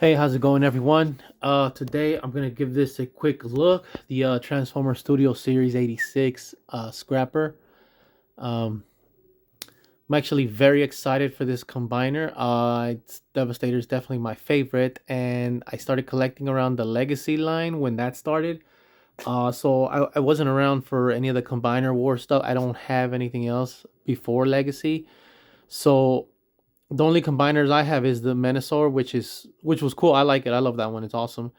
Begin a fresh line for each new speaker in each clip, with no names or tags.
Hey, how's it going, everyone? Today I'm gonna give this a quick look. The Transformer Studio Series 86 Scrapper. Um, I'm actually very excited for this combiner. Devastator is definitely my favorite, and I started collecting around the Legacy line when that started. So I wasn't around for any of the Combiner War stuff. I don't have anything else before Legacy. So the only combiners I have is the Menasor, which was cool. I like it. I love that one. It's awesome.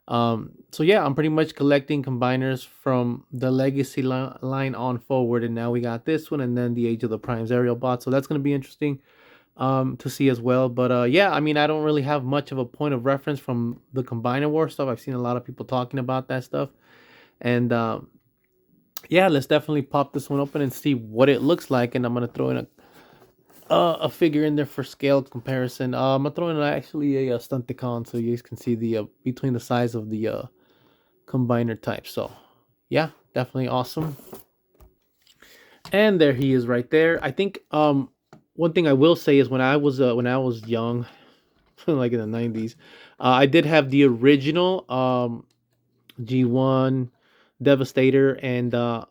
So yeah, I'm pretty much collecting combiners from the legacy line on forward, and now we got this one, and then the Age of the Primes aerial bot. So that's gonna be interesting to see as well. But yeah, I mean, I don't really have much of a point of reference from the Combiner War stuff. I've seen a lot of people talking about that stuff, and yeah, let's definitely pop this one open and see what it looks like. And I'm gonna throw in a figure in there for scale comparison. I'm gonna throw in actually a Stunticon so you guys can see the between the size of the combiner type. So yeah, definitely awesome. And there he is right there. I think one thing I will say is when I was young, like in the 90s, I did have the original G1 Devastator, and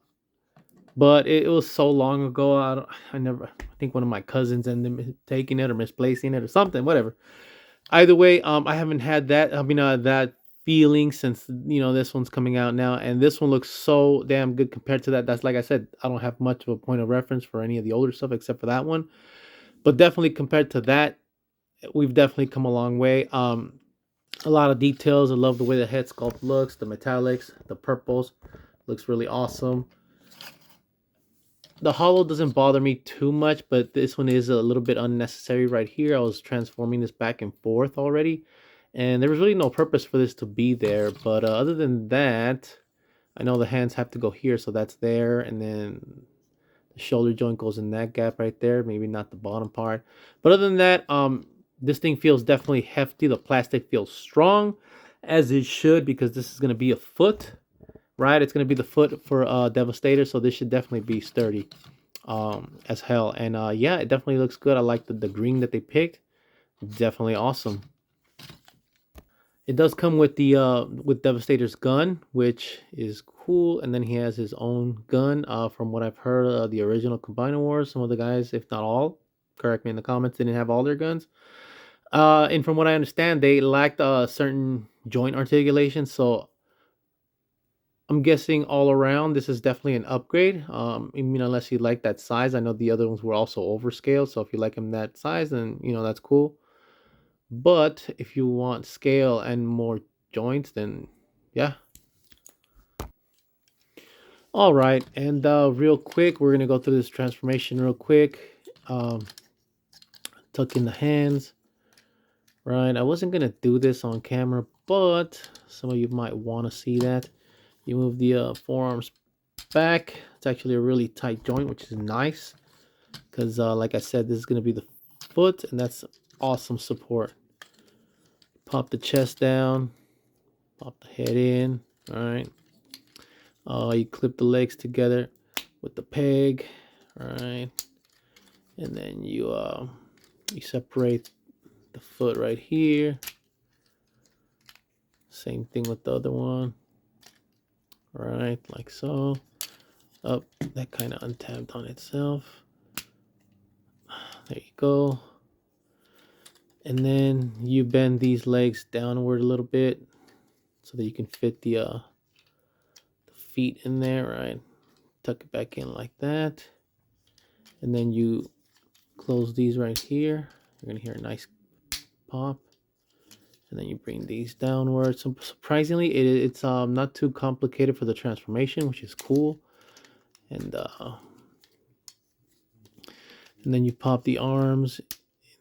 but it was so long ago. I never. I think one of my cousins ended up taking it or misplacing it or something. Whatever. Either way, I haven't had that. I mean, that feeling since this one's coming out now, and this one looks so damn good compared to that. That's like I said, I don't have much of a point of reference for any of the older stuff except for that one, but definitely compared to that, we've definitely come a long way. A lot of details. I love the way the head sculpt looks, the metallics, the purples, looks really awesome. The hollow doesn't bother me too much, but this one is a little bit unnecessary right here. I was transforming this back and forth already, and there was really no purpose for this to be there. But other than that, I know the hands have to go here, so that's there, and then the shoulder joint goes in that gap right there. Maybe not the bottom part, but other than that, this thing feels definitely hefty. The plastic feels strong, as it should, because this is going to be a foot, right? It's going to be the foot for Devastator, so this should definitely be sturdy as hell. And yeah, it definitely looks good. I like the green that they picked. Definitely awesome. It does come with the with Devastator's gun, which is cool, and then he has his own gun. From what I've heard, the original Combiner Wars, some of the guys, if not all, correct me in the comments, didn't have all their guns. And from what I understand, they lacked certain joint articulation, so I'm guessing all around this is definitely an upgrade. I mean, unless you like that size. I know the other ones were also overscaled, so if you like them that size, then that's cool. But if you want scale and more joints, then yeah. All right, and real quick, we're gonna go through this transformation real quick. Um, Tuck in the hands. Right, I wasn't gonna do this on camera, but some of you might want to see that. You move the forearms back. It's actually a really tight joint, which is nice because, like I said, this is gonna be the foot, and that's awesome support. Pop the chest down, pop the head in. All right. You clip the legs together with the peg. All right, and then you separate the foot right here. Same thing with the other one. All right, like so. Up, that kind of untabbed on itself. There you go. And then you bend these legs downward a little bit so that you can fit the feet in there, right? Tuck it back in like that. And then you close these right here. You're gonna hear a nice pop. And then you bring these downward. So surprisingly, it's not too complicated for the transformation, which is cool. And then you pop the arms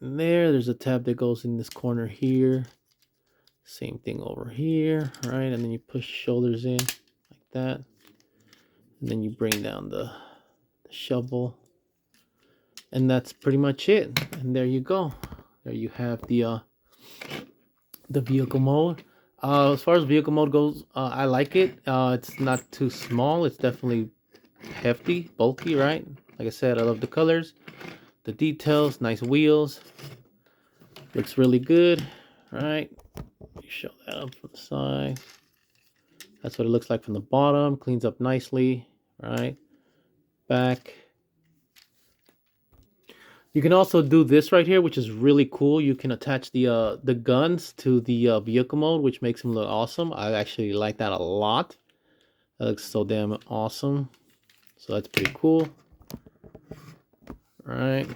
in there. There's a tab that goes in this corner here. Same thing over here, right? And then you push shoulders in like that. And then you bring down the shovel. And that's pretty much it. And there you go. There you have the vehicle mode. As far as vehicle mode goes, I like it. It's not too small. It's definitely hefty, bulky, right? Like I said, I love the colors, the details, nice wheels. Looks really good, right? You show that up from the side. That's what it looks like from the bottom. Cleans up nicely, right? Back. You can also do this right here, which is really cool. You can attach the guns to the vehicle mode, which makes them look awesome. I actually like that a lot. That looks so damn awesome. So that's pretty cool. All right.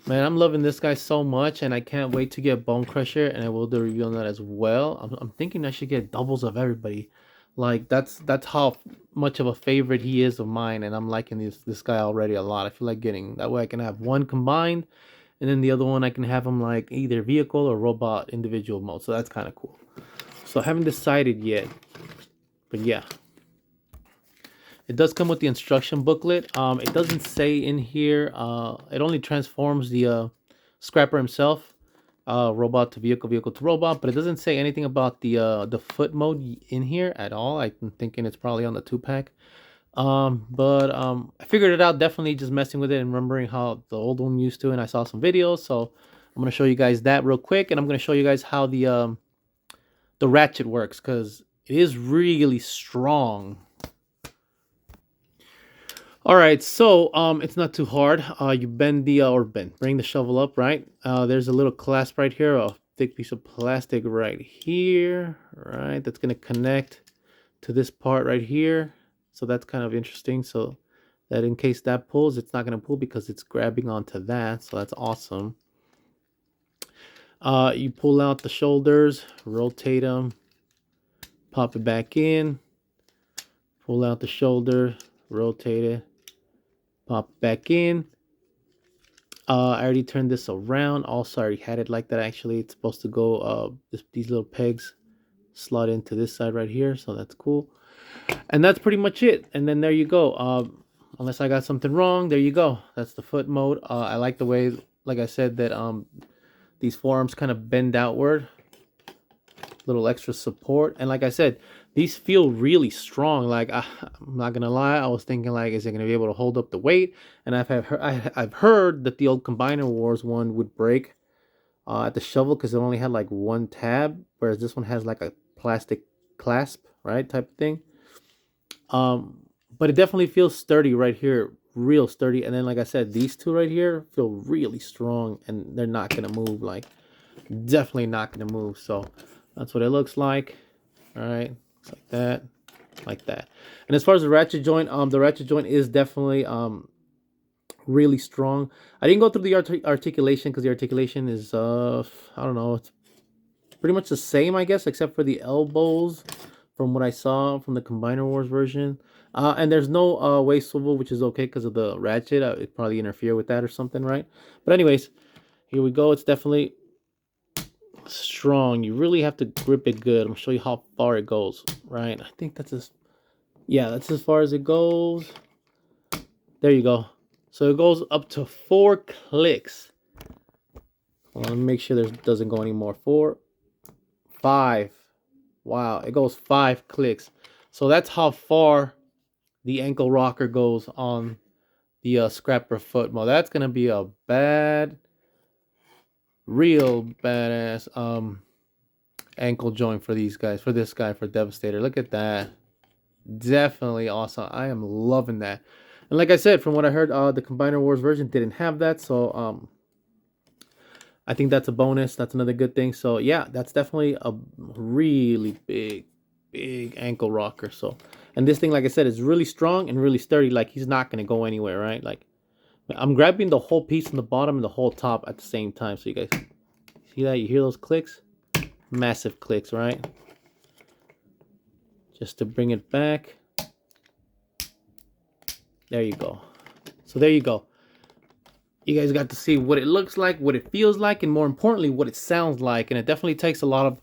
Man, I'm loving this guy so much, and I can't wait to get Bone Crusher, and I will do a review on that as well. I'm thinking I should get doubles of everybody. Like, that's how much of a favorite he is of mine, and I'm liking this guy already a lot. I feel like getting that way I can have one combined, and then the other one I can have him like either vehicle or robot individual mode. So that's kind of cool. So I haven't decided yet, but yeah. It does come with the instruction booklet. It doesn't say in here. It only transforms the scrapper himself, robot to vehicle, vehicle to robot. But it doesn't say anything about the foot mode in here at all. I'm thinking it's probably on the 2-pack. I figured it out definitely just messing with it and remembering how the old one used to. And I saw some videos, so I'm gonna show you guys that real quick, and I'm gonna show you guys how the ratchet works, because it is really strong. All right, so it's not too hard. You bend bring the shovel up, right? There's a little clasp right here, a thick piece of plastic right here, right? That's gonna connect to this part right here. So that's kind of interesting. So that in case that pulls, it's not gonna pull because it's grabbing onto that. So that's awesome. You pull out the shoulders, rotate them, pop it back in, pull out the shoulder, rotate it, pop back in. I already turned this around. Also, I already had it like that. Actually, it's supposed to go these little pegs slot into this side right here, so that's cool. And that's pretty much it. And then there you go. Unless I got something wrong, there you go. That's the foot mode. I like the way, like I said, that these forearms kind of bend outward, little extra support. And like I said, these feel really strong. Like, I'm not gonna lie, I was thinking, like, is it gonna be able to hold up the weight? And I've heard that the old Combiner Wars one would break at the shovel because it only had like one tab, whereas this one has like a plastic clasp, right, type of thing. But it definitely feels sturdy right here, real sturdy. And then, like I said, these two right here feel really strong, and they're not gonna move. Like, definitely not gonna move. So that's what it looks like. All right. Like that, like that. And as far as the ratchet joint is definitely really strong. I didn't go through the articulation because the articulation is I don't know, it's pretty much the same, I guess, except for the elbows from what I saw from the Combiner Wars version. And there's no waist swivel, which is okay because of the ratchet. It probably interfere with that or something, right? But anyways, here we go. It's definitely strong. You really have to grip it good. I'm gonna show you how far it goes, right? I think that's that's as far as it goes. There you go. So it goes up to 4 clicks. Hold on, let me make sure there doesn't go any more. 4, 5. Wow, it goes 5 clicks. So that's how far the ankle rocker goes on the scrapper foot mode. That's gonna be a real badass ankle joint for these guys, for this guy, for Devastator. Look at that. Definitely awesome. I am loving that. And like I said, from what I heard, the Combiner Wars version didn't have that, so I think that's a bonus. That's another good thing. So yeah, that's definitely a really big ankle rocker. So, and this thing, like I said, is really strong and really sturdy. Like, he's not gonna go anywhere, right? Like, I'm grabbing the whole piece on the bottom and the whole top at the same time. So you guys see that? You hear those clicks? Massive clicks, right? Just to bring it back. There you go. So there you go. You guys got to see what it looks like, what it feels like, and more importantly, what it sounds like. And it definitely takes a lot of,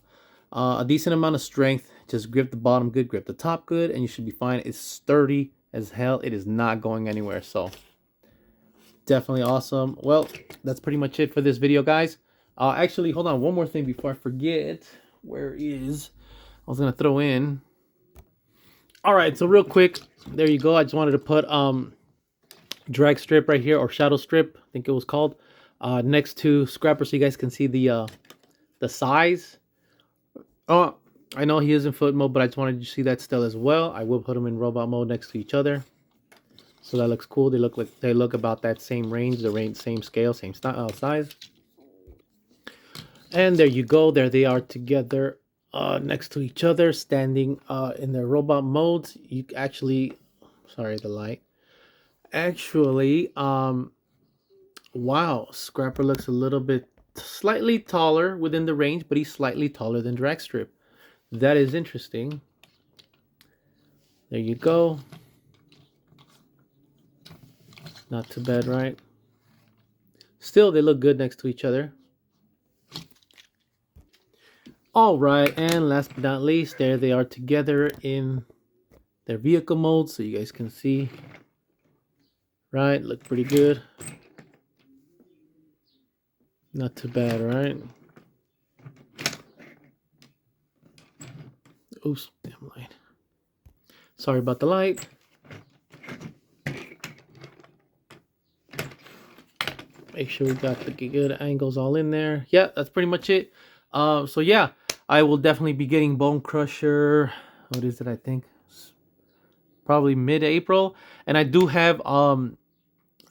a decent amount of strength. Just grip the bottom good, grip the top good, and you should be fine. It's sturdy as hell. It is not going anywhere. So definitely awesome. Well, that's pretty much it for this video, guys. Actually, hold on, one more thing before I forget. Where is, I was gonna throw in. All right, so real quick, there you go. I just wanted to put drag strip right here, or shadow strip, I think it was called, next to scrapper, so you guys can see the the size. Oh, I know he is in foot mode, but I just wanted you to see that still as well. I will put them in robot mode next to each other. So that looks cool. They look about that same range, same scale, same style, size. And there you go. There they are together next to each other, standing in their robot modes. You actually, sorry, the light. Actually, wow, Scrapper looks a little bit slightly taller within the range, but he's slightly taller than Dragstrip. That is interesting. There you go. Not too bad, right? Still, they look good next to each other. All right, and last but not least, there they are together in their vehicle mode, so you guys can see. Right, look pretty good. Not too bad, right? Oops, damn light. Sorry about the light. Make sure we got the good angles all in there. Yeah, that's pretty much it. So yeah, I will definitely be getting Bone Crusher. What is it? I think probably mid-April, and I do have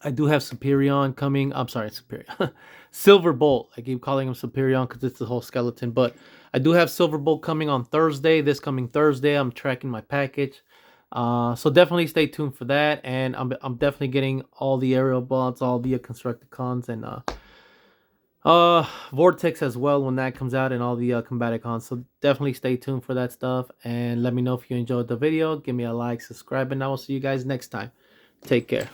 Superion coming. I'm sorry, Superion. Silver Bolt. I keep calling him Superion because it's the whole skeleton. But I do have Silver Bolt coming on Thursday. This coming Thursday, I'm tracking my package. So definitely stay tuned for that. And I'm definitely getting all the aerial bots, all the Constructicons, and Vortex as well when that comes out, and all the Combaticons. So definitely stay tuned for that stuff. And let me know if you enjoyed the video. Give me a like, subscribe, and I will see you guys next time. Take care.